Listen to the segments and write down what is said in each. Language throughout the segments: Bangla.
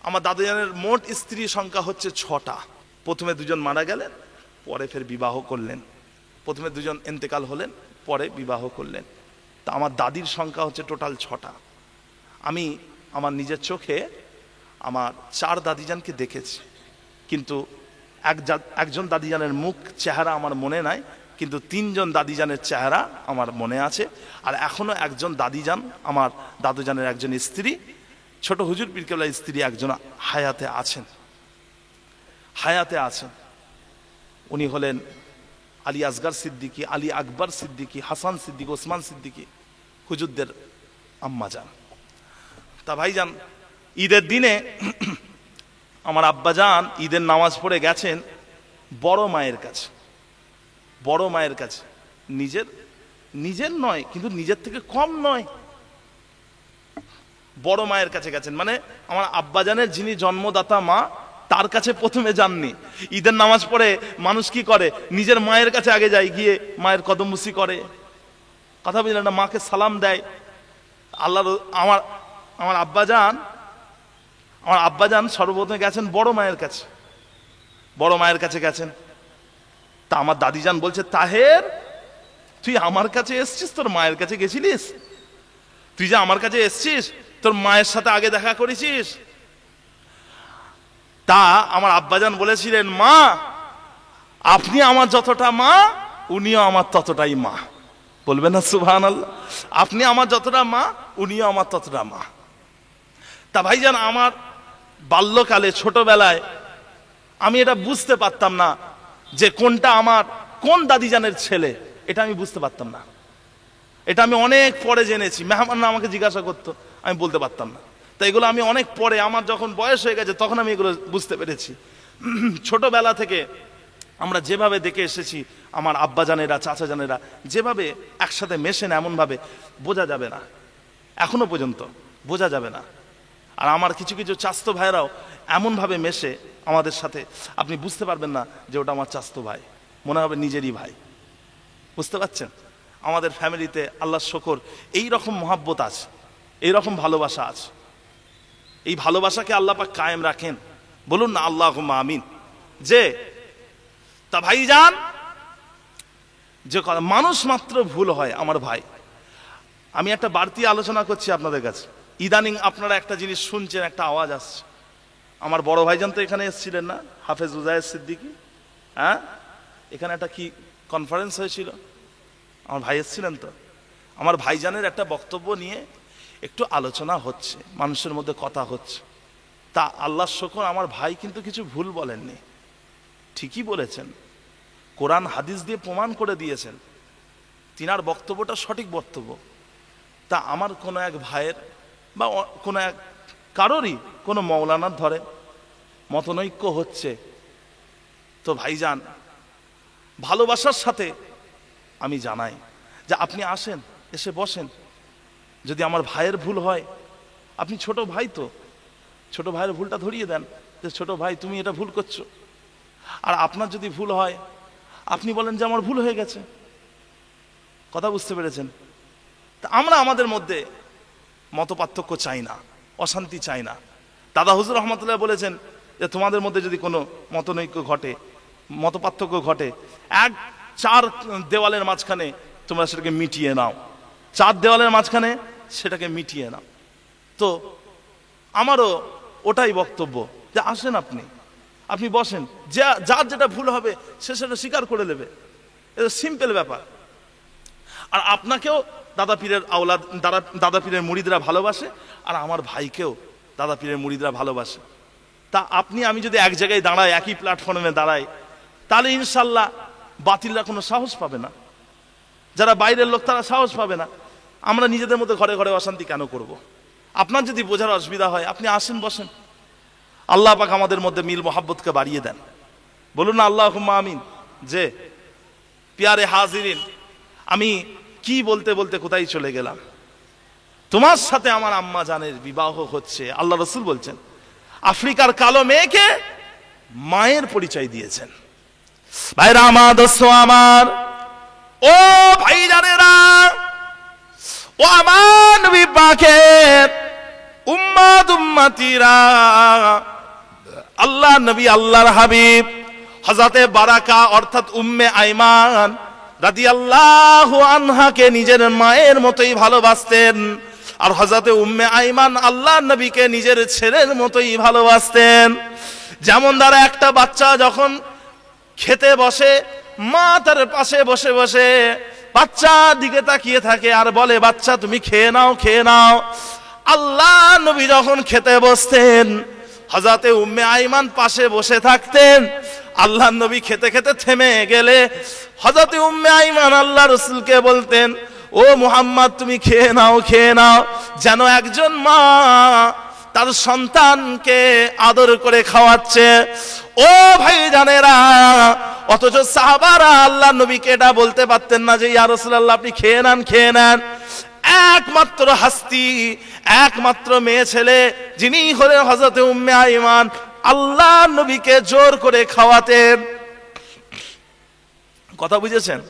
আমার দাদুজানের মোট স্ত্রী সংখ্যা হচ্ছে 6টা। প্রথমে 2জন মারা গেলেন, পরে ফের বিবাহ করলেন। প্রথমে 2জন ইন্তেকাল হলেন, পরে বিবাহ করলেন। তা আমার দাদির সংখ্যা হচ্ছে টোটাল 6টা। আমি আমার নিজের চোখে আমার 4 দাদিজানকে দেখেছি, কিন্তু একজন দাদিজানের মুখ চেহারা আমার মনে নাই, কিন্তু 3জন দাদিজানের চেহারা আমার মনে আছে। আর এখনো একজন দাদিজান, আমার দাদুজানের একজন স্ত্রী, ছোট হুজুর পীর কেবলার স্ত্রী একজন হায়াতে আছেন। উনি হলেন আলী আসগর সিদ্দিকী, আলী আকবর সিদ্দিকী, হাসান সিদ্দিকী, ওসমান সিদ্দিকী, হুজুরদের আম্মাজান। তা ভাইজান, ঈদের দিনে আমার আব্বাজান ঈদের নামাজ পড়ে গেছেন বড় মায়ের কাছে। নিজের নয়, কিন্তু নিজের থেকে কম নয়, বড় মায়ের কাছে গেছেন। মানে আমার আব্বাজানের যিনি জন্মদাতা মা, তার কাছে প্রথমে যাননি। ঈদের নামাজ পড়ে মানুষ কি করে, নিজের মায়ের কাছে আগে যায়, গিয়ে মায়ের কদমবুসি করে, কথা বুঝলেন না, মাকে সালাম দেয়। আমার আব্বাজান সর্বপ্রথমে গেছেন বড় মায়ের কাছে গেছেন। তা আমার দাদিজান বলছে, তাহের তুই আমার কাছে এসছিস, তোর মায়ের কাছে গেছিলিস? তুই যে আমার কাছে এসছিস, তোর মায়ের সাথে আগে দেখা করেছিস? তা আমার আব্বাজান বলেছিলেন, মা আপনি আমার যতটা মা, উনিও আমার ততটাই মা। বলবেন না সুবহানাল্লাহ? আপনি আমার যতটা মা, উনিও আমার ততটা মা। তা ভাইজান, আমার বাল্যকালে, ছোটবেলায় আমি এটা বুঝতে পারতাম না যে কোনটা আমার কোন দাদিজানের ছেলে, এটা আমি বুঝতে পারতাম না। এটা আমি অনেক পরে জেনেছি। মেহমান আমাকে জিজ্ঞাসা করতো, আমি বলতে পারতাম না। তো এগুলো আমি অনেক পরে, আমার যখন বয়স হয়ে গেছে, তখন আমি এগুলো বুঝতে পেরেছি। ছোটবেলা থেকে আমরা যেভাবে দেখে এসেছি, আমার আব্বাজানেরা, চাচাজানেরা যেভাবে একসাথে মেশেন, এমনভাবে বোঝা যাবে না, এখনো পর্যন্ত বোঝা যাবে না। আর আমার কিছু কিছু চাস্তো ভাইরাও এমনভাবে মেশে আমাদের সাথে, আপনি বুঝতে পারবেন না যে ওটা আমার চাস্তো ভাই, মনে হবে নিজেরই ভাই। বুঝতে পারছেন? আমাদের ফ্যামিলিতে আল্লাহর শকর এই রকম মহাব্বত আছে, এই রকম ভালোবাসা আছে। এই ভালোবাসাকে আল্লাহ পাক কায়েম রাখেন, বলুন না আল্লাহুম্মা আমিন। যে তা ভাইজান, যে মানুষ মাত্র ভুল হয় আমার ভাই। আমি একটা বাড়তি আলোচনা করছি আপনাদের কাছে। ইদানিং আপনারা একটা জিনিস শুনছেন, একটা আওয়াজ আসছে। আমার বড় ভাইজান তো এখানে এসেছিলেন না, হাফেজ উজায়ের সিদ্দিকী? হ্যাঁ, এখানে একটা কি কনফারেন্স হয়েছিল, আমার ভাই এসেছিলেন তো। আমার ভাইজানের একটা বক্তব্য নিয়ে একটু আলোচনা হচ্ছে, মানুষের মধ্যে কথা হচ্ছে। তা আল্লাহর শকর, আমার ভাই কিন্তু কিছু ভুল বলেননি, ঠিকই বলেছেন, কোরআন হাদিস দিয়ে প্রমাণ করে দিয়েছেন, তিনার বক্তব্যটা সঠিক বক্তব্য। তা আমার কোনো এক ভাইয়ের বা কোনো এক কারোরই কোনো মৌলানার ধরে মতনৈক্য হচ্ছে, তো ভাইজান ভালোবাসার সাথে আমি জানাই যে আপনি আসেন, এসে বসেন। যদি আমার ভাইয়ের ভুল হয়, আপনি ছোট ভাই, তো ছোট ভাইয়ের ভুলটা ধরিয়ে দেন যে ছোট ভাই তুমি এটা ভুল করছো। আর আপনার যদি ভুল হয়, আপনি বলেন যে আমার ভুল হয়ে গেছে। কথা বুঝতে পেরেছেন? তা আমরা আমাদের মধ্যে মতপার্থক্য চাই না, অশান্তি চাই না। দাদা হুজুর রহমতুল্লাহ বলেছেন যে তোমাদের মধ্যে যদি কোনো মতনৈক্য ঘটে, মতপার্থক্য ঘটে, 4 দেওয়ালের মাঝখানে তোমরা সেটাকে মিটিয়ে নাও। 4 দেওয়ালের মাঝখানে সেটাকে মিটিয়ে নাও। তো আমারও ওটাই বক্তব্য যে আসেন, আপনি বসেন, যার যেটা ভুল হবে সে সেটা স্বীকার করে নেবে। এটা সিম্পল ব্যাপার। আর আপনাকেও দাদা পীরের আওলাদ, দাদা পীরের মুরিদরা ভালোবাসে, আর আমার ভাইকেও দাদা পীরের মুরিদরা ভালোবাসে। তা আমি যদি এক জায়গায় দাঁড়াই, একই প্ল্যাটফর্মে দাঁড়াই, তাহলে ইনশাল্লাহ বাতিলরা কোনো সাহস পাবে না, যারা বাইরের লোক তারা সাহস পাবে না। আমরা নিজেদের মধ্যে ঘরে ঘরে অশান্তি কেন করব? আপনার যদি বোঝার অসুবিধা হয়, আপনি আসেন, বসেন। আল্লাহ পাক আমাদের মধ্যে মিল মোহাব্বতকে বাড়িয়ে দেন, বলুন না আল্লাহুম্মা আমিন। যে পিয়ারে হাজিরিন, আমি কি বলতে বলতে কোথায় চলে গেলাম। তোমার সাথে আমার আম্মা জানের বিবাহ হচ্ছে। আল্লাহ রসুল বলছেন, আফ্রিকার কালো মেয়েকে মায়ের পরিচয় দিয়েছেন। ভাইরা আমার, দোস্ত আমার, ও ভাই জানেরা, ও আমার নবী পাকের উম্মতিরা, আল্লাহ নবী আল্লাহর হাবিব হযরতে বারাকা অর্থাৎ উম্মে আইমান রাদিয়াল্লাহু আনহাকে নিজের মায়ের মতোই ভালোবাসতেন। আর হযরতে উম্মে আইমান আল্লাহর নবীকে নিজের ছেলের মতোই ভালোবাসতেন। যেমন দ্বারা একটা বাচ্চা যখন খেতে বসে, মা তার পাশে বসে বসে বাচ্চার দিকে তাকিয়ে থাকে আর বলে, বাচ্চা তুমি খেয়ে নাও, খেয়ে নাও। আল্লাহ নবী যখন খেতে বসতেন, হযরতে উম্মে আইমান পাশে বসে থাকতেন। আল্লাহ নবী খেতে খেতে থেমে গেলে হযরতে উম্মে আইমান আল্লাহ রাসূলকে বলতেন, ও মুহাম্মদ তুমি খেয়ে নাও, খেয়ে নাও। যেন একজন মা তার সন্তানকে আদর করে খাওয়াচ্ছে। ও ভাই জানেরা, অথচ সাহাবারা আল্লাহ নবীকে এটা বলতে পারতেন না যে ইয়া রাসূলুল্লাহ আপনি খেয়ে নেন, খেয়ে নেন। একমাত্র হাস্তি, একমাত্র মেয়ে ছেলে যিনি হলেন হযরতে উম্মে আইমান, আল্লাহ নবীকে জোর করে খাওয়াতেন। কথা বুঝেছেন?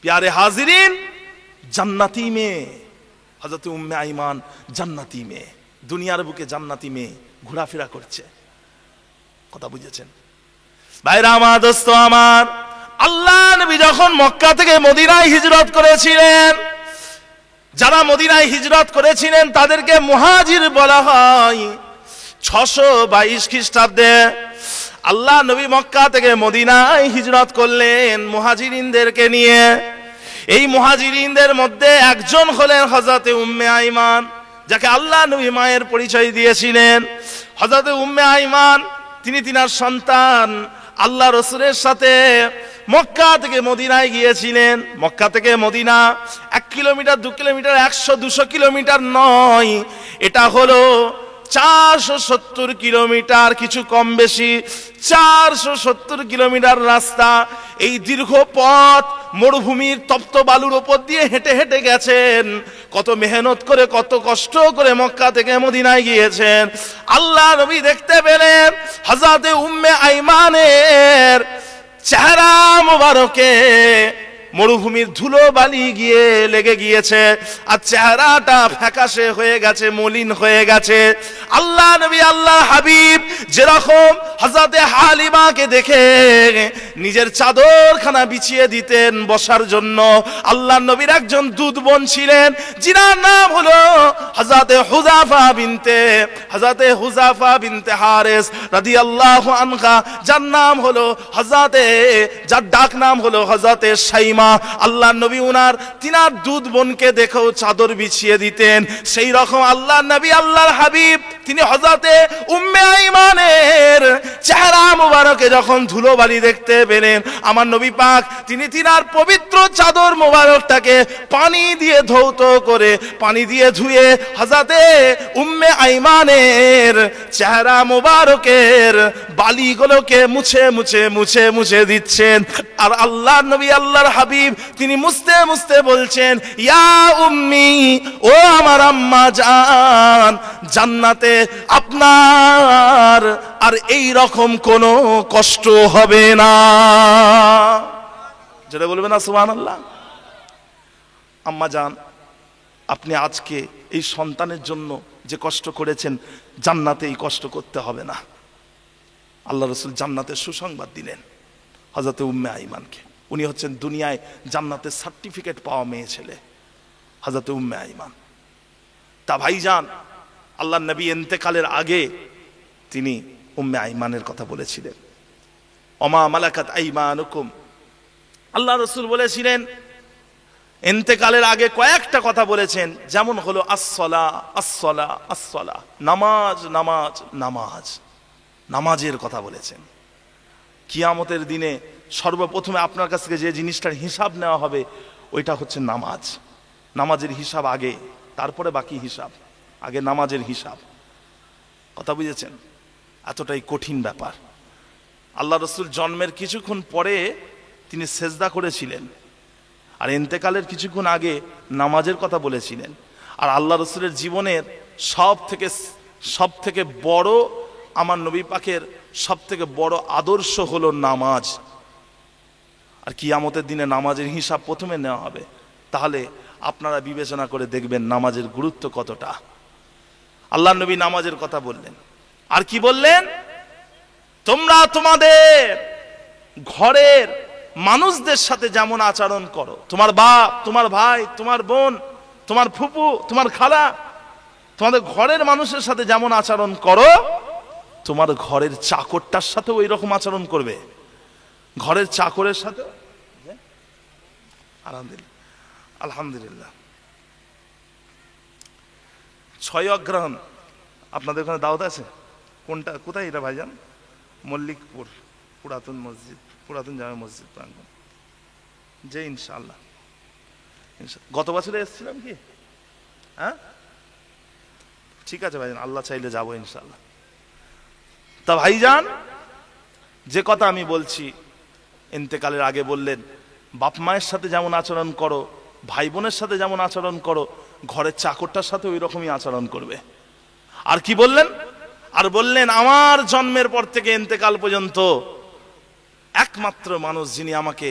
প্যারে হাজিরিন, জান্নাতি মেয়ে হযরতে উম্মে আইমান, জান্নাতি মেয়ে, দুনিয়ার বুকে জান্নাতি মেয়ে ঘোরাফেরা করছে। কথা বুঝেছেন? ভাইরা আমার, দোস্ত আমার, আল্লাহ নবী যখন মক্কা থেকে মদিনায় হিজরত করেছিলেন, যারা মদিনায় হিজরত করেছিলেন তাদেরকে মুহাজির বলা হয়। 622 খ্রিস্টাব্দে আল্লাহ নবী মক্কা থেকে মদিনায় হিজরত করলেন মুহাজিরিনদেরকে নিয়ে। এই মুহাজিরিনদের মধ্যে একজন হলেন হযরতে উম্মে আইমান, যাকে আল্লাহ নবী মায়ের পরিচয় দিয়েছিলেন। হযরতে উম্মে আইমান তিনি তিনার সন্তান আল্লাহ রাসূলের সাথে মক্কা থেকে মদিনায় গিয়েছিলেন। মক্কা থেকে মদিনা 1 কিলোমিটার, 2 কিলোমিটার, 100-200 কিলোমিটার নয়, এটা হলো 470 কিলোমিটার, কিছু কম বেশি 470 কিলোমিটার রাস্তা। এই দীর্ঘ পথ মরুভূমির তপ্ত বালুর উপর দিয়ে হেঁটে হেঁটে গেছেন। কত মেহনত করে, কত কষ্ট করে মক্কা থেকে মদিনায় গিয়েছেন। আল্লাহ নবী দেখতে পেলেন হযরতে উম্মে আইমানের চেহারা মোবারকে মরুভূমির ধুলো বালি গিয়ে লেগে গিয়েছে, আর চেহারাটা ফ্যাকাশে হয়ে গেছে, মলিন হয়ে গেছে। আল্লাহ নবী আল্লাহ হাবিব যেরকম হযরতে হালিমাকে দেখে নিজের চাদরখানা বিছিয়ে দিতেন বসার জন্য, আল্লাহ নবীর একজন দুধ বোন ছিলেন, যিনার নাম হলো হযরতে হুযাফা বিনতে হারিস রাদিয়াল্লাহু আনহা, যার নাম হলো যার ডাক নাম হলো হযরতে শাইমা। আল্লাহ নবী তিনার দুধ বোনকে দেখেও চাদর বিছিয়ে দিতেন। সেই রকম আল্লাহ নবী আল্লাহর হাবিব তিনি হযরতে উম্মে আইমানের চেহারা মোবারকে যখন ধুলোবালি দেখতে পেলেন, আমার নবী পাক তিনি তিনার পবিত্র চাদর মোবারকটাকে পানি দিয়ে ধৌত করে, পানি দিয়ে ধুয়ে হযরতে উম্মে আইমানের চেহারা মোবারকের বালিগুলোকে মুছে মুছে মুছে মুছে দিচ্ছেন। আর আল্লাহ নবী আল্লাহর হাবিব তিনি মুছতে মুছতে বলছেন, ইয়া উম্মি, ও আমার আম্মা জান, জান্নাতে আপনার আর এই রকম কোনো কষ্ট হবে না। যেটা বলবে না সুবহানাল্লাহ। আম্মা জান, আপনি আজকে এই সন্তানের জন্য যে কষ্ট করেছেন, জান্নাতে এই কষ্ট করতে হবে না। আল্লাহ রাসূল জান্নাতের সুসংবাদ দিলেন হযরতে উম্মে আইমানকে। উনি হচ্ছেন দুনিয়ায় জান্নাতের সার্টিফিকেট পাওয়া মেয়ে ছেলে, হযরতে উম্মে আইমান। তা ভাইজান, আল্লাহ নবী ইন্তেকালের আগে তিনি উম্মে আইমানের কথা বলেছিলেন, ওমা মালাকাত আইমানুকুম। আল্লাহ রাসূল বলেছিলেন ইন্তেকালের আগে কয়েকটা কথা বলেছেন, যেমন হলো আসসালা আসসালা আসসালা, নামাজ নামাজ নামাজ, নামাজের কথা বলেছেন। কিয়ামতের দিনে সর্বপ্রথমে আপনার কাছ থেকে যে জিনিসটার হিসাব নেওয়া হবে ওইটা হচ্ছে নামাজ। নামাজের হিসাব আগে, তারপরে বাকি হিসাব, আগে নামাজের হিসাব। কথা বুঝেছেন? এতটাই কঠিন ব্যাপার। আল্লাহ রাসূল জন্মের কিছুক্ষণ পরে তিনি সেজদা করেছিলেন, আর ইন্তেকালের কিছুক্ষণ আগে নামাজের কথা বলেছিলেন। আর আল্লাহ রাসূলের জীবনের সব থেকে বড়, আমার নবী পাকের সব থেকে বড় আদর্শ হলো নামাজ। আর কিয়ামতের দিনে নামাজের হিসাব প্রথমে নেওয়া হবে। তাহলে আপনারা বিবেচনা করে দেখবেন নামাজের গুরুত্ব কতটা। আল্লাহর নবী নামাজের কথা বললেন, আর কি বললেন? তোমরা তোমাদের ঘরের মানুষদের সাথে যেমন আচরণ করো, তোমার বাপ, তোমার ভাই, তোমার বোন, তোমার ফুপু, তোমার খালা, তোমাদের ঘরের মানুষের সাথে যেমন আচরণ করো, তোমার ঘরের চাকরটার সাথে ওই রকম আচরণ করবে। ঘরের চাকরের সাথে আলহামদুলিল্লাহ, আলহামদুলিল্লাহ। 6 অগ্রহণ আপনাদের ওখানে দাওয়াত আছে? কোনটা, কোথায় এটা ভাইজান? মল্লিকপুর পুরাতন মসজিদ, পুরাতন জামে মসজিদ প্রাঙ্গণ। যে ইনশাআল্লাহ, গত বছরে এসেছিলাম কি? হ্যাঁ, ঠিক আছে ভাইজান, আল্লাহ চাইলে যাবো ইনশাআল্লাহ। তা ভাইজান, যে কথা আমি বলছি, ইন্তেকালের আগে বললেন বাপ মায়ের সাথে যেমন আচরণ করো, ভাই বোনের সাথে যেমন আচরণ করো, ঘরের চাকরটার সাথে ওই রকমই আচরণ করবে। আর কি বললেন? আর বললেন আমার জন্মের পর থেকে ইন্তেকাল পর্যন্ত একমাত্র মানুষ যিনি আমাকে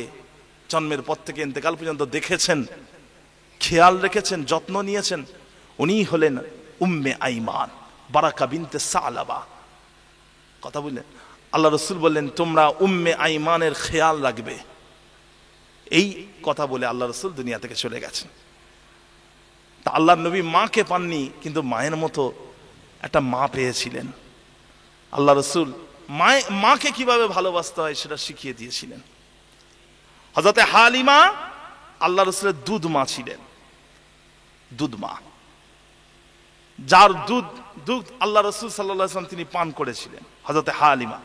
জন্মের পর থেকে ইন্তেকাল পর্যন্ত দেখেছেন, খেয়াল রেখেছেন, যত্ন নিয়েছেন, উনি হলেন উম্মে আইমান বারাকা বিনতে সালাবা। কথা বললেন, আল্লাহ রসুল বললেন তোমরা উম্মে আইমানের খেয়াল রাখবে। এই কথা বলে আল্লাহ রসুল দুনিয়া থেকে চলে গেছেন। তা আল্লাহর নবী মাকে পাননি, কিন্তু মায়ের মতো একটা মা পেয়েছিলেন। আল্লাহ রসুল মাকে কিভাবে ভালোবাসতে হয় সেটা শিখিয়ে দিয়েছিলেন। হযরতে হালিমা আল্লাহ রসুলের দুধ মা ছিলেন, দুধ মা, যার দুধ আল্লাহ রসুল সাল্লাল্লাহু আলাইহি ওয়াসাল্লাম তিনি পান করেছিলেন। হযরতে হালিমা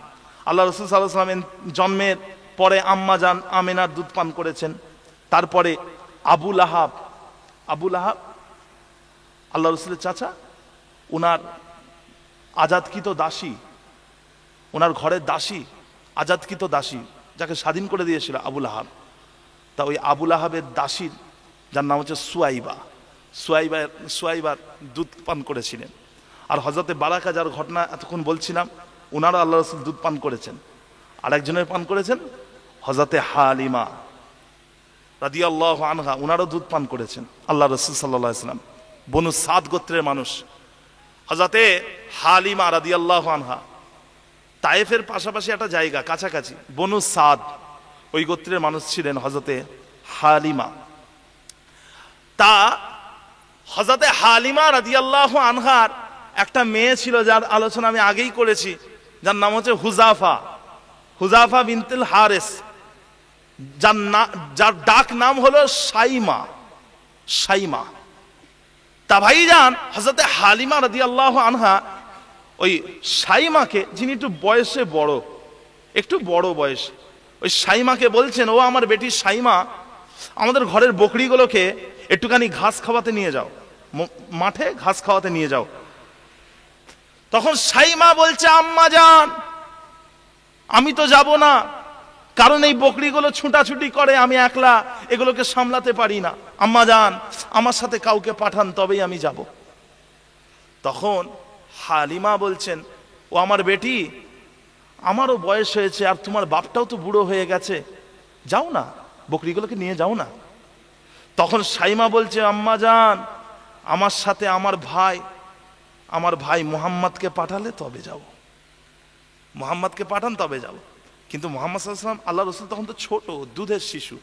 আল্লাহ রসুল সাল্লাল্লাহু আলাইহি ওয়াসাল্লামের জন্মের পরে আম্মা জান আমেনার দুধ পান করেছেন। তারপরে আবু লাহাব আল্লাহ রসুলের চাচা, উনার আজাদকৃত দাসী, ওনার ঘরের দাসী, আজাদকৃত দাসী যাকে স্বাধীন করে দিয়েছিল আবু লাহাব। তা ওই আবু লাহাবের দাসীর যার নাম হচ্ছে সুয়াইবার দুধ পান করেছিলেন। আর হযরতে বারাকা, যার ঘটনা এতক্ষণ বলছিলাম, ওনারও আল্লাহ রসুল দুধ পান করেছেন। আর একজনের পান করেছেন হযরতে হালিমা রাদিয়াল্লাহু আনহা, ওনারও দুধ পান করেছেন আল্লাহ রসুল সাল্লাল্লাহু আলাইহি ওয়াসাল্লাম। বনু সাদ গোত্রের মানুষ হযরতে হালিমা রাদিয়াল্লাহু আনহা, তায়েফের পাশাপাশি একটা জায়গা কাছাকাছি, বনু সাদ, ওই গোত্রের মানুষ ছিলেন হযরতে হালিমা। তা হযরতে হালিমা রাদিয়াল্লাহু আনহার একটা মেয়ে ছিল, যার আলোচনা আমি আগেই করেছি, যার নাম হচ্ছে হুজাফা বিনতুল হারিস, যার ডাক নাম হলো সাইমা। তা ভাইজান, হযরতে হালিমা রাদিয়াল্লাহু আনহা ওই সাইমাকে, যিনি একটু বয়সে বড়, একটু বড় বয়স, ওই সাইমাকে বলছেন, ও আমার বেটি সাইমা, আমাদের ঘরের বকরিগুলোকে একটুখানি ঘাস খাওয়াতে নিয়ে যাও, মাঠে ঘাস খাওয়াতে নিয়ে যাও। তখন সাইমা বলছে, আম্মা জান আমি তো যাব না, কারণ এই বকরিগুলো ছুটাছুটি করে, আমি একলা এগুলোকে সামলাতে পারি না। আম্মা জান আমার সাথে কাউকে পাঠান, তবেই আমি যাব। তখন হালিমা বলছেন, ও আমার বেটি, আমারও বয়স হয়েছে, আর তোমার বাপটাও তো বুড়ো হয়ে গেছে, যাও না, বকরিগুলোকে নিয়ে যাও না। তখন সাইমা বলছে, আম্মা জান আমার সাথে আমার ভাই মুহাম্মদকে পাঠালে তবে যাব, মুহাম্মদকে পাঠান তবে যাব। কিন্তু মুহাম্মদ সাল্লাল্লাহু আলাইহি ওয়াসাল্লাম, আল্লাহ রসুল তখন তো ছোট, দুধের শিশু।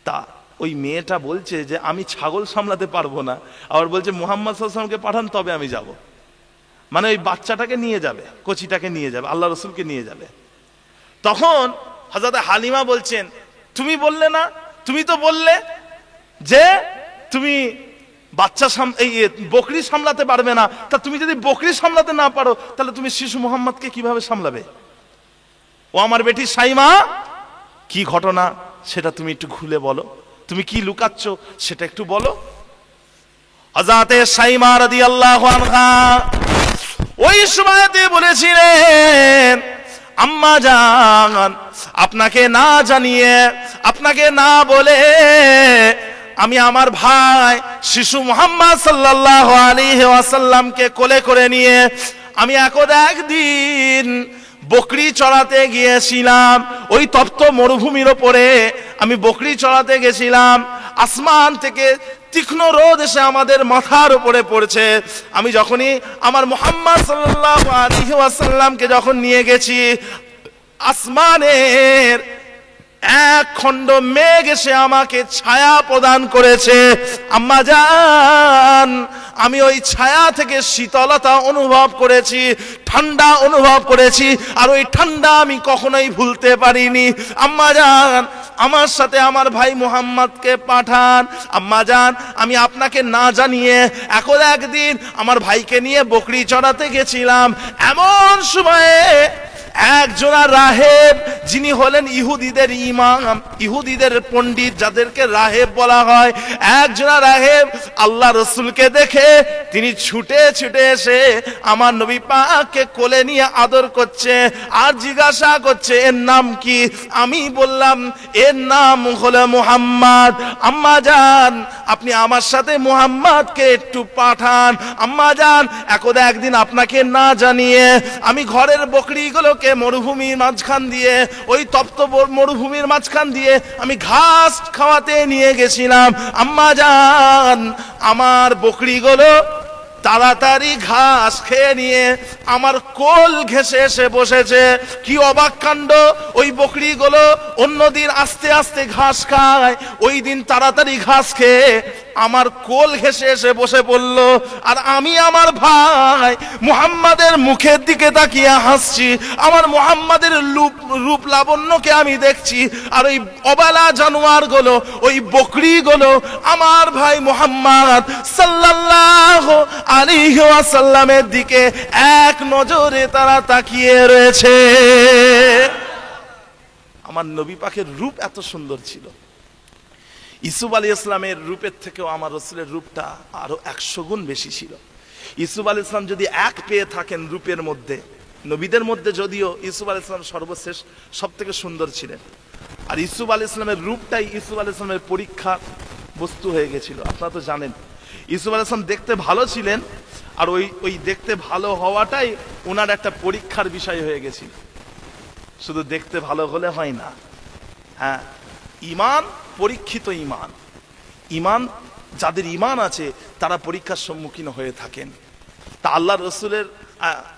তা ওই মেয়েটা বলছে যে আমি ছাগল সামলাতে পারবো না, আবার বলছে মুহাম্মদ সাল্লাল্লাহু আলাইহি ওয়াসাল্লামকে পাঠান তবে আমি যাব। মানে ওই বাচ্চাটাকে নিয়ে যাবে, কচিটাকে নিয়ে যাবে, আল্লাহ রসুলকে নিয়ে যাবে। তখন হযরত হালিমা বলছেন, তুমি বললে না, তুমি তো বললে যে তুমি বাচ্চা এই বকরি সামলাতে পারবে না, তা তুমি যদি বকরি সামলাতে না পারো, তাহলে তুমি শিশু মুহাম্মদকে কিভাবে সামলাবে? ও আমার বেটি সাইমা, কি ঘটনা সেটা তুমি একটু খুলে বলো, তুমি কি লুকাচ্ছ সেটা একটু বলো। হযরতে সাইমা রাদিয়াল্লাহু আনহা ওই সময়তে বলেছিলেন, আম্মা জান আপনাকে না জানিয়ে, আপনাকে না বলে আমি আমার ভাই শিশু মুহাম্মদ সাল্লাল্লাহু আলাইহি ওয়াসাল্লামকে কোলে করে নিয়ে আমি একদিন বকরি চড়াতে গিয়েছিলাম। ওই তপ্ত মরুভূমির ওপরে আমি বকরি চড়াতে গেছিলাম। আসমান থেকে তীক্ষ্ণ রোদ এসে আমাদের মাথার উপরে পড়ছে। আমি যখনই আমার মুহাম্মদ সাল্লাল্লাহু আলাইহি ওয়াসাল্লামকে যখন নিয়ে গেছি, আসমানের এক খণ্ড মেঘ এসে আমাকে ছায়া প্রদান করেছে। আম্মা জান, আমি ওই ছায়া থেকে শীতলতা অনুভব করেছি, ঠান্ডা অনুভব করেছি, আর ওই ঠান্ডা আমি কখনোই ভুলতে পারিনি। আম্মা জান, আমার সাথে আমার ভাই মুহাম্মদকে পাঠান। আম্মা জান, আমি আপনাকে না জানিয়ে এখন একদিন আমার ভাইকে নিয়ে বকরি চড়াতে গেছিলাম। এমন সময়ে একজনা রাহেব, যিনি হলেন ইহুদিদের ইমাম, ইহুদিদের পণ্ডিত, যাদেরকে রাহেব বলা হয়, একজনা রাহেব আল্লাহ রসুলকে দেখে তিনি ছুটে ছুটে এসে আমার নবী পাককে কোলে নিয়ে আদর করছে আর জিজ্ঞাসা করছে এর নাম কি। আমি বললাম এর নাম হলো মুহাম্মদ। আম্মা জান, আপনি আমার সাথে মুহাম্মদকে একটু পাঠান। আম্মা জান, একদা একদিন আপনাকে না জানিয়ে আমি ঘরের বকরিগুলোকে মরুভূমির মাঝখান দিয়ে, ওই তপ্ত মরুভূমির মাঝখান দিয়ে আমি ঘাস খাওয়াতে নিয়ে গেছিলাম। আম্মা জান, আমার বকরিগুলো তাড়াতাড়ি ঘাস খেয়ে নিয়ে আমার কোল ঘেঁষে এসে বসেছে। কি অবাক কাণ্ড! ওই বকরিগুলো অন্যদিন আস্তে আস্তে ঘাস খায়, ওই দিন তাড়াতাড়ি ঘাস খেয়ে আমার কোল ঘেঁষে এসে বসে পড়ল। আর আমি আমার ভাই মুহাম্মাদের মুখের দিকে তাকিয়ে হাসছি, আমার মুহাম্মাদের রূপ লাবণ্যকে আমি দেখছি। আর ওই অবালা জানোয়ারগুলো, ওই বকরিগুলো আমার ভাই মুহাম্মদ সাল্লাল্লাহু আলাইহি ওয়াসাল্লামের দিকে এক নজরে তারা তাকিয়ে রয়েছে। আমার নবী পাকের রূপ এত সুন্দর ছিল। ইউসুফ আলাইহিস সালামের রূপের থেকেও আমার রাসূলের রূপটা আরো 100 গুণ বেশি ছিল। ইউসুফ আলাইহিস সালাম যদি এক পেয়ে থাকেন রূপের মধ্যে, নবীদের মধ্যে যদিও ইউসুফ আলাইহিস সালাম সর্বশেষ সবথেকে সুন্দর ছিলেন, আর ইউসুফ আলাইহিস সালামের রূপটাই ইউসুফ আলাইহিস সালামের পরীক্ষার বস্তু হয়ে গেছিল। আপনারা তো জানেন ইউসুফ আলাইহিস সালাম দেখতে ভালো ছিলেন, আর ওই দেখতে ভালো হওয়াটাই ওনার একটা পরীক্ষার বিষয় হয়ে গেছিল। শুধু দেখতে ভালো হলে হয় না, হ্যাঁ, ঈমান পরীক্ষিত ঈমান। ঈমান যাদের ঈমান আছে তারা পরীক্ষার সম্মুখীন হয়ে থাকেন। তা আল্লাহ রসুলের,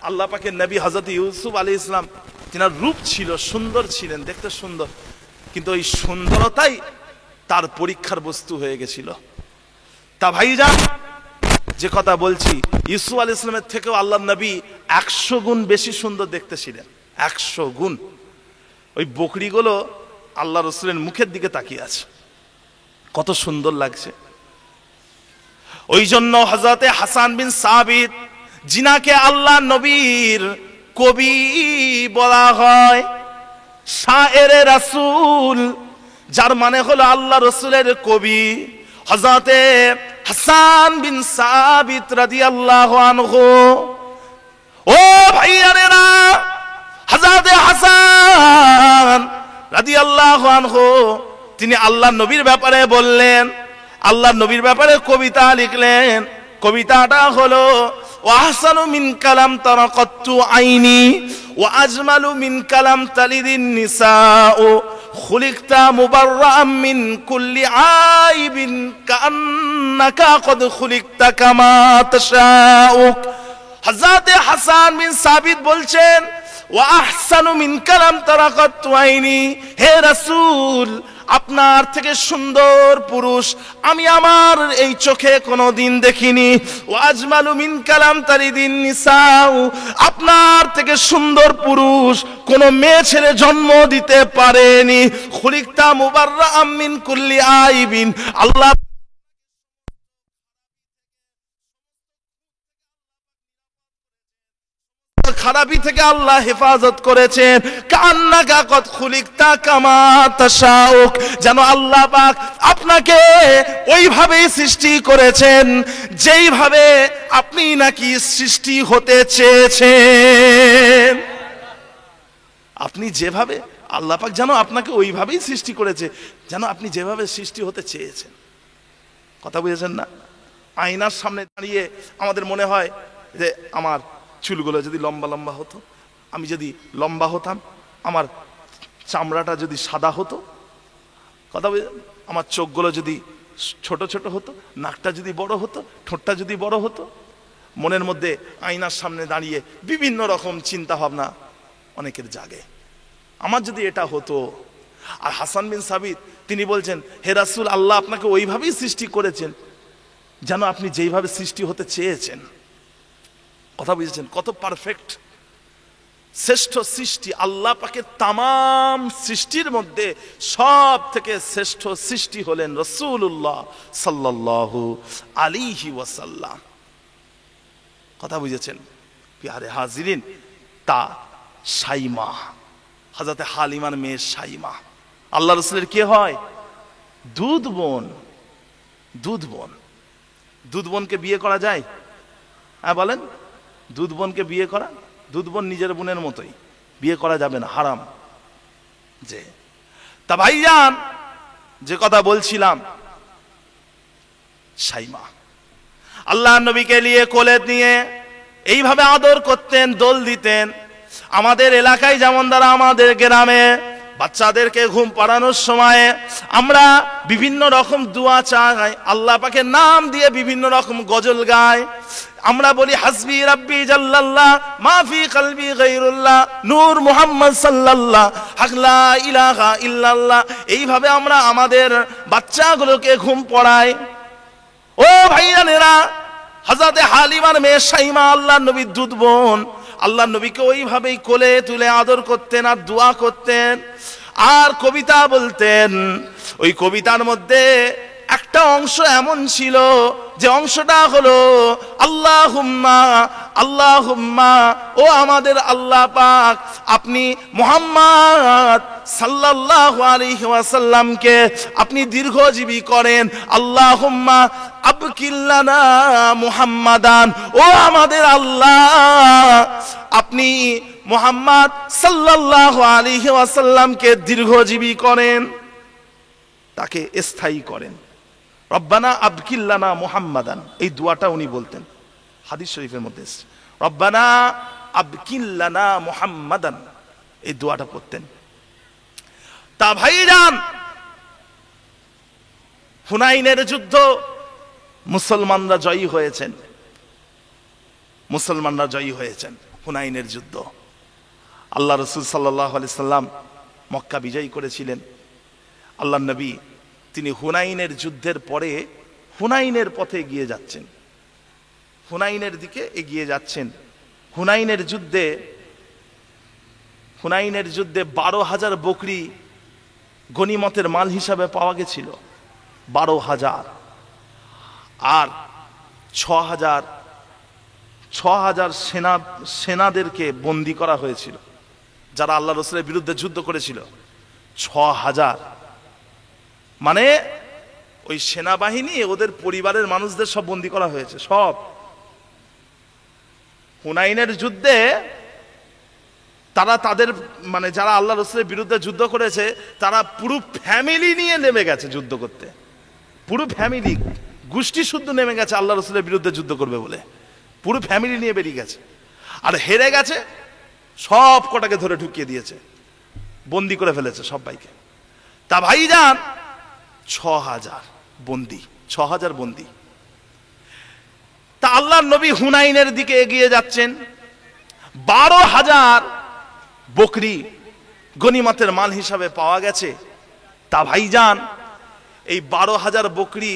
আল্লাহ পাকের নবী হযরত ইউসুফ আলাইহিস সালাম, তিনার রূপ ছিল, সুন্দর ছিলেন, দেখতে সুন্দর, কিন্তু ওই সুন্দরতাই তার পরীক্ষার বস্তু হয়ে গেছিল। তা ভাইজান, যে কথা বলছি, ইউসুফ আলাইহিস সালামের থেকেও আল্লাহর নবী 100 গুণ বেশি সুন্দর দেখতে ছিলেন, 100 গুণ। ওই বকরিগুলো আল্লাহ রসুলের মুখের দিকে তাকিয়ে আছে, কত সুন্দর লাগছে। ওই জন্য হযরতে হাসান বিন সাবিত, যিনাকে আল্লাহ নবীর কবি বলা হয়, শায়েরে রাসূল, যার মানে হলো আল্লাহ রসুলের কবি, হযরতে হাসান বিন সাবিত রাদিয়াল্লাহু আনহু। ও ভাইয়ারেরা, হযরতে হাসান রাদিয়াল্লাহু আনহু তিনি আল্লাহ নবীর ব্যাপারে বললেন, আল্লাহ নবীর ব্যাপারে কবিতা লিখলেন। কবিতাটা হলো ওয়াহসানু মিন কালাম তারাকাতু আইনি ওয়া আজমালু মিন কালাম তালিদিন নিসাউ খুলিকতা মুবাররাম মিন কুল্লি আইবিন কান্নাকা কদ খুলিকতা কামা তাশাউ। হযরত হাসান বিন সাবিত বলছেন, ওয়া আহসানু মিন কালাম তারাকাতু আইনি, হে রাসূল, আপনার থেকে সুন্দর পুরুষ আমি আমার এই চোখে কোনোদিন দেখিনি। ওয়া আজমালু মিন কালাম তালিদিন নিসাউ, আপনার থেকে সুন্দর পুরুষ কোন মেয়ে ছেলে জন্ম দিতে পারেনি। খুলিকতা মুবাররাম মিন কুল্লি আইবিন, আল্লাহ খারাপি থেকে আল্লাহ হেফাজত করেছেন। কান্নাকা কদ খুলিকতা কামা তাশাউক, যেন আল্লাহ পাক আপনাকে ওইভাবেই সৃষ্টি করেছেন যেইভাবে আপনি নাকি সৃষ্টি হতে চেয়েছেন। আপনি যেভাবে, আল্লাহ পাক যেন আপনাকে ওইভাবেই সৃষ্টি করেছে যেন আপনি যেভাবে সৃষ্টি হতে চেয়েছেন। কথা বুঝেছেন না? আয়নার সামনে দাঁড়িয়ে আমাদের মনে হয় যে আমার চুলগুলো যদি লম্বা লম্বা হতো, আমি যদি লম্বা হতাম, আমার চামড়াটা যদি সাদা হতো, কথা আমার চোখগুলো যদি ছোট ছোট হতো, নাকটা যদি বড় হতো, ঠোঁটটা যদি বড় হতো, মনের মধ্যে আয়নার সামনে দাঁড়িয়ে বিভিন্ন রকম চিন্তা ভাবনা অনেকের জাগে, আমার যদি এটা হতো। আর হাসান বিন সাবিত তিনি বলছেন, হে রাসূল, আল্লাহ আপনাকে ওইভাবেই সৃষ্টি করেছেন যেন আপনি যেইভাবে সৃষ্টি হতে চেয়েছেন। কথা বুঝেছেন? কত পারফেক্ট, শ্রেষ্ঠ সৃষ্টি আল্লাহ পাকের তামাম সৃষ্টির মধ্যে সব থেকে শ্রেষ্ঠ সৃষ্টি হলেন রাসূলুল্লাহ সাল্লাল্লাহু আলাইহি ওয়াসাল্লাম। কথা বুঝেছেন? প্যারে হাজিরিন, তা সাইমা, হযরতে হালিমার মেয়ে সাইমা আল্লাহ রাসূলের কে হয়? দুধ বোন। দুধ বোন, দুধ বোনকে বিয়ে করা যায়? হ্যাঁ বলেন, দুধ বোনকে বিয়ে করা? দুধ বোন নিজের বোনের মতোই, বিয়ে করা যাবে না, হারাম। যে তা ভাইজান, যে কথা বলছিলাম, সাইমা আল্লাহ নবীকে নিয়ে কোলে নিয়ে এইভাবে আদর করতেন, দোল দিতেন। আমাদের এলাকায় যেমন দ্বারা আমাদের গ্রামে বাচ্চাদেরকে ঘুম পাড়ানোর সময় আমরা বিভিন্ন রকম দোয়া চাই, আল্লাহ পাকের নাম দিয়ে বিভিন্ন রকম গজল গাই। আমরা বলি হাসবি রাব্বি জাল্লাল্লাহ মা ফি কলবি গায়রুল্লাহ নূর মুহাম্মদ সাল্লাল্লাহ হক লা ইলাহা ইল্লাল্লাহ। এইভাবে আমরা আমাদের বাচ্চাগুলোকে ঘুম পড়াই। ও ভাইয়ানেরা, হযরতে হালিমার মেয়ে সাইমা আল্লাহর নবীর দুধ বোন, আল্লাহর নবীকে ওইভাবেই কোলে তুলে আদর করতেন আর দোয়া করতেন আর কবিতা বলতেন। ওই কবিতার মধ্যে একটা অংশ এমন ছিল যে অংশটা হলো আল্লাহুম্মা আল্লাহুম্মা, ও আমাদের আল্লাহ পাক, আপনি মুহাম্মদ সাল্লাল্লাহু আলাইহি ওয়াসাল্লামকে আপনি দীর্ঘজীবী করেন। আল্লাহুম্মা আবকিল্লানা মুহাম্মাদান, ও আমাদের আল্লাহ, আপনি মুহাম্মদ সাল্লাল্লাহু আলাইহি ওয়াসাল্লামকে দীর্ঘজীবী করেন, তাকে স্থায়ী করেন। রব্বানা আবকিল্লানা মুহাম্মাদান, এই দোয়াটা উনি বলতেন, হাদিস শরীফের মধ্যে এসেছে। রব্বানা আবকিল্লানা মুহাম্মাদান, এই দোয়াটা পড়তেন। তা ভাইজান, হুনাইনের যুদ্ধ মুসলমানরা জয়ী হয়েছেন, মুসলমানরা জয়ী হয়েছেন হুনাইনের যুদ্ধ। আল্লাহ রাসূল সাল্লাল্লাহু আলাইহি সাল্লাম মক্কা বিজয়ী করেছিলেন। আল্লাহর নবী তিনি হুনাইনের যুদ্ধের পরে হুনাইনের পথে এগিয়ে যাচ্ছেন, হুনাইনের দিকে এগিয়ে যাচ্ছেন। হুনাইনের যুদ্ধে 12,000 বকরি গনিমতের মাল হিসাবে পাওয়া গেছিল, 12,000। আর 6,000 সেনাদেরকে বন্দী করা হয়েছিল, যারা আল্লাহ রাসূলের বিরুদ্ধে যুদ্ধ করেছিল। 6,000 মানে ওই সেনাবাহিনী, ওদের পরিবারের মানুষদের সব বন্দী করা হয়েছে, সব। হুনাইনের যুদ্ধে তারা তাদের মানে যারা আল্লাহ রাসূলের বিরুদ্ধে যুদ্ধ করেছে, তারা পুরো ফ্যামিলি নিয়ে নেমে গেছে যুদ্ধ করতে, পুরো ফ্যামিলি গোষ্ঠী শুদ্ধ নেমে গেছে আল্লাহ রাসূলের বিরুদ্ধে যুদ্ধ করবে বলে, পুরো ফ্যামিলি নিয়ে বেরিয়ে গেছে। আর হেরে গেছে, সব কটাকে ধরে ঢুকিয়ে দিয়েছে, বন্দি করে ফেলেছে সবাইকে। তা ভাইজান, 6,000 বন্দি, 6,000 বন্দি। তা আল্লাহর নবী হুনাইনের দিকে এগিয়ে যাচ্ছেন। 12,000 বকরি গনিমতের মাল হিসাবে পাওয়া গেছে। তা ভাইজান, এই 12,000 বকরি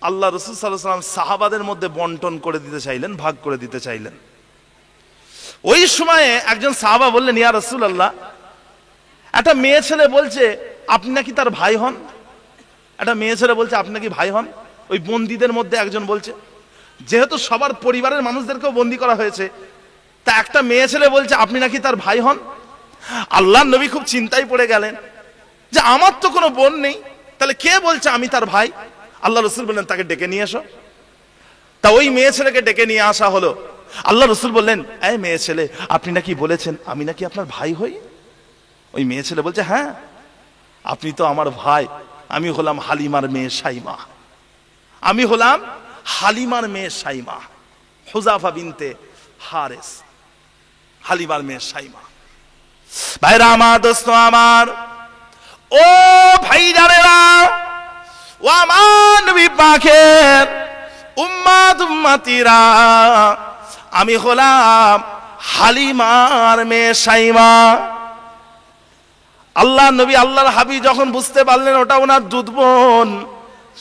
আল্লাহ রাসূল সাল্লাল্লাহু আলাইহি ওয়াসাল্লাম সাহাবাদের মধ্যে বন্টন করে দিতে চাইলেন, ভাগ করে দিতে চাইলেন। ওই সময়ে একজন সাহাবা বললেন, ইয়া রাসূলুল্লাহ, একটা মেয়ে ছেলে বলছে আপনি নাকি তার ভাই হন। একটা মেয়ে ছেলে বলছে আপনি নাকি ভাই হন। ওই বন্দীদের মধ্যে একজন বলছে, যেহেতু সবার পরিবারের মানুষদেরকেও বন্দী করা হয়েছে, তা একটা মেয়ে ছেলে বলছে আপনি নাকি তার ভাই হন। আল্লাহর নবী খুব চিন্তায় পড়ে গেলেন যে আমার তো কোনো বোন নেই, তাহলে কে বলছে আমি তার ভাই। আল্লাহ রাসূল বললেন তাকে ডেকে নিয়ে এসো। তা ওই মেয়ে ছেলেকে ডেকে নিয়ে আসা হলো। আল্লাহ রাসূল বললেন, এই মেয়ে ছেলে, আপনি নাকি বলেছেন আমি নাকি আপনার ভাই হই। ওই মেয়ে ছেলে বলছে, হ্যাঁ আপনি তো আমার ভাই, আমি হলাম হালিমার মেয়ে সাইমা, আমি হলাম হালিমার মেয়ে সাইমা, হুজাফা বিনতে হারেস, হালিমার মেয়ে সাইমা। ভাইরা আমার, দোস্ত আমার, ও ভাইজানেরা, ও আমার নবী পাকের উম্মত উম্মতিরা, আমি হলাম হালিমার মেয়ে সাইমা। আল্লাহ নবী আল্লাহর হাবিব যখন বুঝতে পারলেন ওটা ওনার দুধ বোন,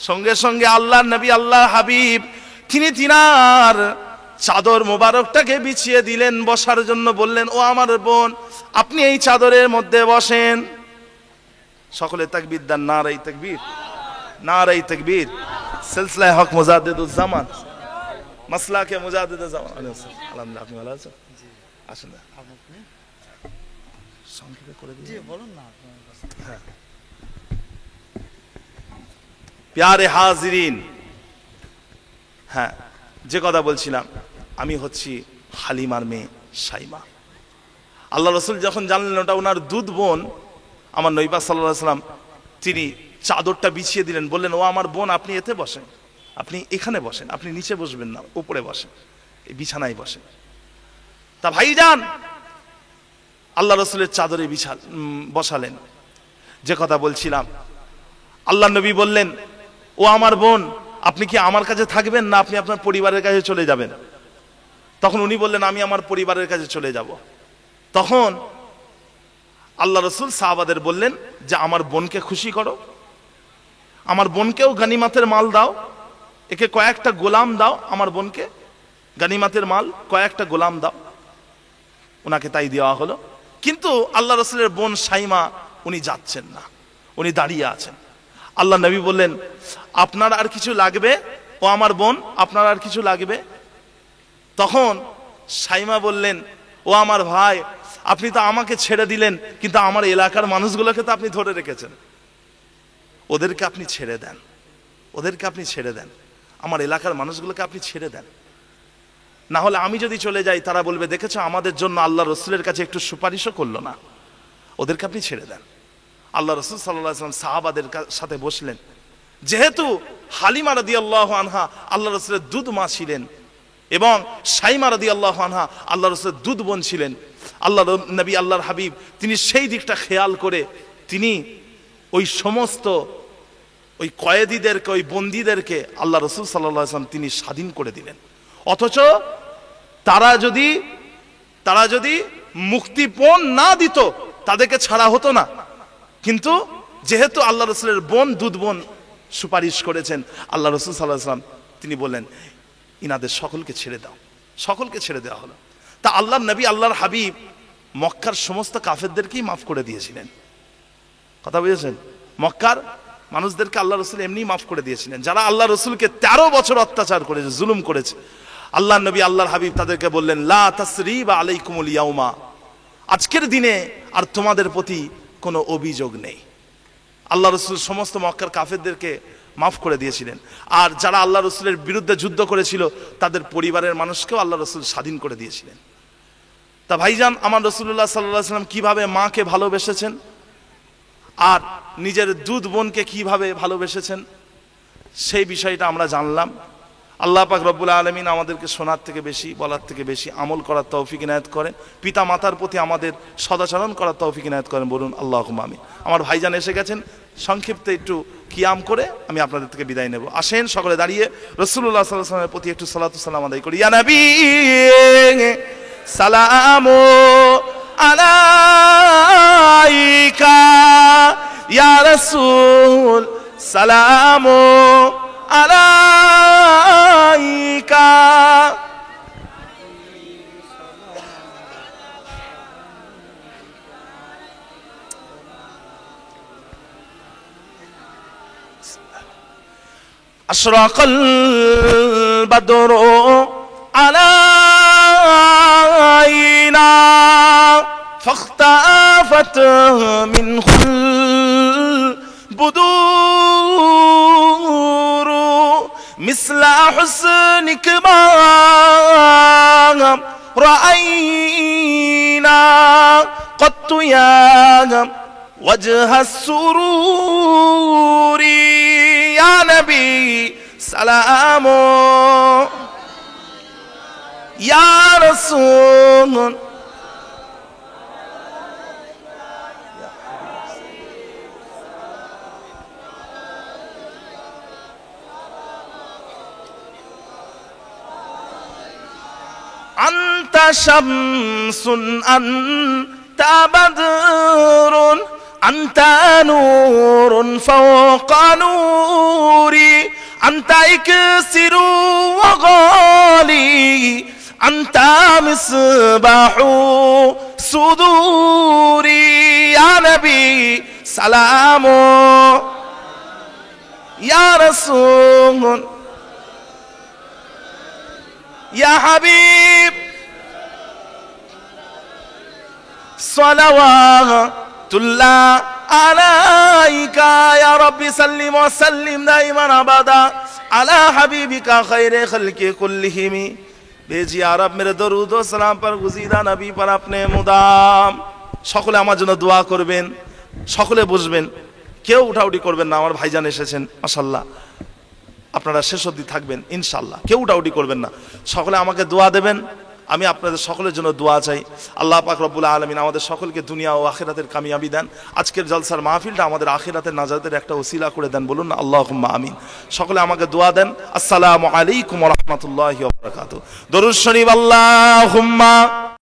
সঙ্গে সঙ্গে আল্লাহর নবী আল্লাহর হাবিব তিনি তিনার চাদর মোবারকটাকে বিছিয়ে দিলেন বসার জন্য, বললেন ও আমার বোন আপনি এই চাদরের মধ্যে বসেন। সকলে তাকবীর দেন, নারায়ে তাকবীর, নারায়ে তাকবীর। সিলসিলায়ে হক মুজাদ্দিদুজ্জামান, মাসলাকে মুজাদ্দিদুজ্জামান। আলহামদুলিল্লাহ, আপনি ভালো আছেন? জি, আসেন না আপনি সংক্ষেপে করে দিন। জি বলুন না। হ্যাঁ, প্যারে হাজিরিন, হ্যাঁ যে কথা বলছিলাম, আমি হচ্ছি হালিমার মেয়ে সাইমা। আল্লাহ রসুল যখন জানলেন ওটা ওনার দুধ বোন, আমার নবী পাক সাল্লাল্লাহু আলাইহি ওয়াসাল্লাম তিনি চাদরটা বিছিয়ে দিলেন, বললেন ও আমার বোন আপনি এতে বসেন, আপনি এখানে বসেন, আপনি নিচে বসবেন না, উপরে বসেন, এই বিছানায় বসেন। তা ভাইজান আল্লাহ রসুলের চাদরে বসালেন। যে কথা বলছিলাম, আল্লাহ নবী বললেন ও আমার বোন আপনি কি আমার কাছে থাকবেন না আপনি আপনার পরিবারের কাছে চলে যাবেন? তখন উনি বললেন আমি আমার পরিবারের কাছে চলে যাব। তখন আল্লাহ রসুল সাহাবাদের বললেন যে আমার বোনকে খুশি করো, আমার বোনকেও গনিমতের মাল দাও, একে কয়েকটা গোলাম দাও, আমার বোনকে গনিমতের মাল কয়েকটা গোলাম দাও। ওনাকে তাই দেওয়া হলো। কিন্তু আল্লাহ রসুলের বোন সাইমা উনি যাচ্ছেন না, উনি দাঁড়িয়ে আছেন। আল্লাহ নবী বললেন আপনার আর কিছু লাগবে? ও আমার বোন আপনার আর কিছু লাগবে? তখন সাইমা বললেন ও আমার ভাই আপনি তো আমাকে ছেড়ে দিলেন, কিন্তু আমার এলাকার মানুষগুলোকে তো আপনি ধরে রেখেছেন, ওদেরকে আপনি ছেড়ে দেন, ওদেরকে আপনি ছেড়ে দেন, আমার এলাকার মানুষগুলোকে আপনি ছেড়ে দেন, না হলে আমি যদি চলে যাই তারা বলবে দেখেছো আমাদের জন্য আল্লাহ রসুলের কাছে একটু সুপারিশও করলো না, ওদেরকে আপনি ছেড়ে দেন। আল্লাহ রসুল সাল্লাল্লাহু আলাইহি ওয়াসাল্লাম সাহাবাদের সাথে বসলেন। যেহেতু হালিমা রাদিয়াল্লাহু আনহা আল্লাহ রসুলের দুধ মা ছিলেন এবং সাইমা রাদিয়াল্লাহু আনহা আল্লাহ রসুলের দুধ বোন ছিলেন, আল্লাহ নবী আল্লাহর হাবিব তিনি সেই দিকটা খেয়াল করে তিনি ওই সমস্ত ওই কয়েদিদেরকে, ওই বন্দীদেরকে আল্লাহ রসুল সাল্লাল্লাহু আলাইহি ওয়াসাল্লাম তিনি স্বাধীন করে দিলেন। অথচ তারা যদি মুক্তিপণ না দিত তাদেরকে ছাড়া হতো না। কিন্তু যেহেতু আল্লাহ রসুলের বোন দুধ বোন সুপারিশ করেছেন, আল্লাহ রসুল সাল্লাল্লাহু আলাইহি ওয়াসাল্লাম তিনি বললেন ইনাদের সকলকে ছেড়ে দাও, সকলকে ছেড়ে দেওয়া হলো। তা আল্লাহর নবী আল্লাহর হাবিব মক্কার সমস্ত কাফেরদেরকেই মাফ করে দিয়েছিলেন। কথা বুঝেছেন? মক্কার মানুষদেরকে আল্লাহ রসুল এমনি মাফ করে দিয়েছিলেন, যারা আল্লাহ রসুলকে 13 বছর অত্যাচার করেছে, জুলুম করেছে। আল্লাহ নবী আল্লাহর হাবিব তাদেরকে বললেন লা তাসরিবা আলাইকুমুল ইয়াউমা, আজকের দিনে আর তোমাদের প্রতি কোনো অভিযোগ নেই। আল্লাহ রসুল সমস্ত মক্কার কাফেরদেরকে মাফ করে দিয়েছিলেন। আর যারা আল্লাহ রসুলের বিরুদ্ধে যুদ্ধ করেছিল তাদের পরিবারের মানুষকেও আল্লাহ রসুল স্বাধীন করে দিয়েছিলেন। তা ভাইজান আমার রাসূলুল্লাহ সাল্লাল্লাহু আলাইহি ওয়াসাল্লাম কিভাবে মাকে ভালোবেসেছেন আর নিজের দুধ বোনকে কিভাবে ভালোবেসেছেন সেই বিষয়টা আমরা জানলাম। আল্লাহ পাক রব্বুল আলামিন আমাদেরকে শোনার থেকে বেশি, বলার থেকে বেশি আমল করার তৌফিক ইনায়াত করেন। পিতা মাতার প্রতি আমাদের সদাচরণ করার তৌফিক ইনায়াত করেন, বলুন আল্লাহুম্মা আমিন। আমার ভাইজান এসে গেছেন, সংক্ষিপ্ত একটু কিয়াম করে আমি আপনাদের থেকে বিদায় নেব। আসেন সকলে দাঁড়িয়ে রাসূলুল্লাহ সাল্লাল্লাহু আলাইহি ওয়াসাল্লামের প্রতি একটু সালাতু সালাম আদায় করি। ইয়া নবী সালামু আলাইকা, ইয়া রাসূল সালামু আলাইকা। আশরাকাল বাদরু আলাইনা ফাখতাফাত মিনহুল বুদুর মিসলা হুসনিক মা রাআইনা ক্বাত্তু ইয়া ওয়াজহাস সুরুরি। ইয়া নবী সালামু ইয়া রাসূল শামসুন আনতা বাদরুন আনতা নূরুন ফাওকা নূরি আনতা ইকসিরু ওয়া গালি আনতা মিসবাহু সুদুরি ইয়া নবী সালামু ইয়া রাসূল ইয়া হাবিব সালাওয়াতুল্লাহ আলাইকা ইয়া রাব্বি সাল্লিম ওয়া সাল্লিম দাইমান আবাদা আলা হাবিবিকা খায়রে খালকি কুল্লিহিম भेजी आरब मेरे दरूद व सलाम पर गुज़ीदा नबी पर अपने मुदाम সকলে আমার জন্য দোয়া করবেন সকলে বসবেন কেউ উঠাউঠি করবেন না আমার ভাইজান এসেছেন মাশাআল্লাহ আপনারা শেষ অবধি থাকবেন ইনশাআল্লাহ কেউ উঠাউঠি করবেন না সকলে আমাকে দোয়া দেবেন আমি আপনাদের সকলের জন্য দোয়া চাই আল্লাহ পাক রব্বুল আলামিন আমাদের সকলকে দুনিয়া ও আখিরাতের কামিয়াবি দেন আজকের জলসার মাহফিলটা আমাদের আখিরাতের নাজাতের একটা ওসিলা করে দেন বলুন না আল্লাহুম্মা আমিন সকলে আমাকে দোয়া দেন আসসালামু আলাইকুম ওয়া রাহমাতুল্লাহি ওয়া বারাকাতুহু দরুদ শরীফ আল্লাহুম্মা